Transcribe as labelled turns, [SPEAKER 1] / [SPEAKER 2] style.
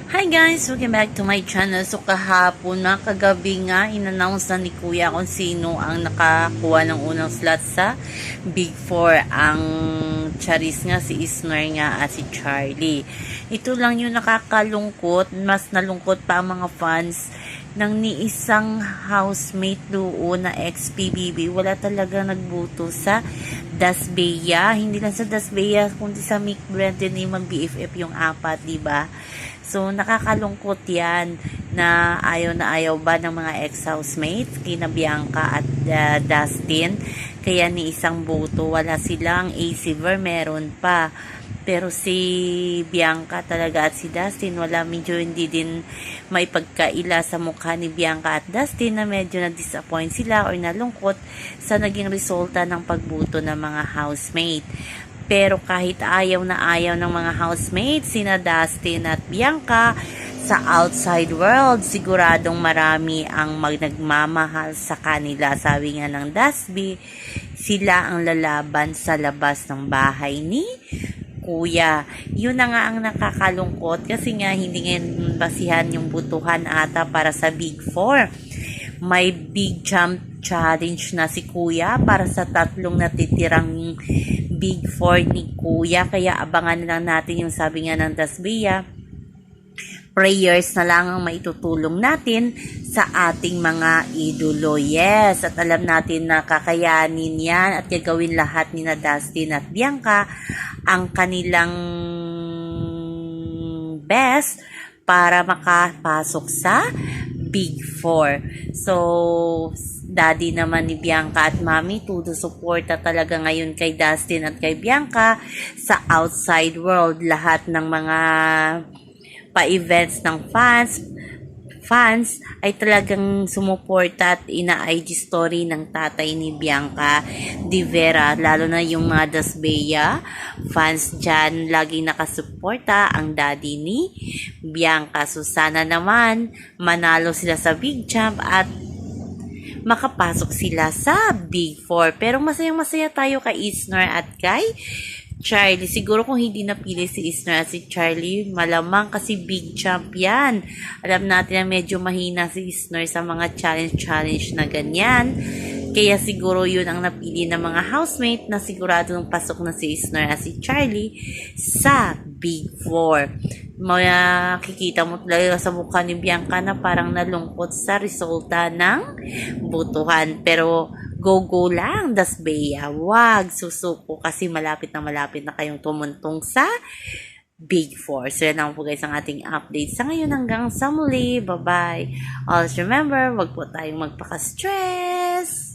[SPEAKER 1] Hi guys! Welcome back to my channel. So kahapon na, kagabi nga, in-announce na ni Kuya kung sino ang nakakuha ng unang slot sa Big 4. Ang Charis nga, si Isner nga at si Charlie. Ito lang yung nakakalungkot. Mas nalungkot pa ang mga fans ng ni isang housemate doon na ex-PBB. Wala talaga nagbuto sa Dasbeya. Hindi lang sa Dasbeya, kundi sa Mick Brenton ni mag-BFF yung apat, diba? So, nakakalungkot yan na ayaw ba ng mga ex-housemates, kina Bianca at Dustin. Kaya ni isang boto, wala silang Asiver, meron pa. Pero si Bianca talaga at si Dustin, wala, medyo hindi din may pagkaila sa mukha ni Bianca at Dustin na medyo na-disappoint sila or nalungkot sa naging resulta ng pagbuto ng mga housemate. Pero kahit ayaw ng mga housemates, sina Dustin at Bianca, sa outside world, siguradong marami ang nagmamahal sa kanila. Sabi nga ng Dasby, sila ang lalaban sa labas ng bahay ni Kuya. Yun na nga ang nakakalungkot kasi nga hindi nga basihan yung butuhan ata para sa Big 4. May big jump challenge na si Kuya para sa tatlong natitirang Big 4 ni Kuya. Kaya abangan na lang natin yung sabi nga ng Dasbia. Prayers na lang ang maitutulong natin sa ating mga idolo. Yes, at alam natin na kakayanin yan at gagawin lahat ni na Dustin at Bianca ang kanilang best para makapasok sa Big 4. So, daddy naman ni Bianca at mami, todo suporta talaga ngayon kay Dustin at kay Bianca sa outside world. Lahat ng mga pa-events ng fans ay talagang sumuporta at ina-IG story ng tatay ni Bianca Di Vera, lalo na yung mga Dasbeya fans dyan, laging nakasuporta ang daddy ni Bianca. So sana naman manalo sila sa Big Jump at makapasok sila sa Big 4. Pero masayang-masaya tayo kay Isner at kay Charlie. Siguro kung hindi napili si Isner at si Charlie, malamang kasi big champion. Alam natin na medyo mahina si Isner sa mga challenge na ganyan. Kaya siguro yun ang napili ng mga housemate na siguradong pasok na si Isner at si Charlie sa Big 4. Makikita mo talaga sa mukha ni Bianca na parang nalungkot sa resulta ng butuhan. Pero go lang, Dasbeya. Wag susuko kasi malapit na kayong tumuntong sa Big 4. So yan lang po guys ang ating update sa ngayon hanggang sa muli. Bye-bye. Always remember, wag po tayong magpaka-stress.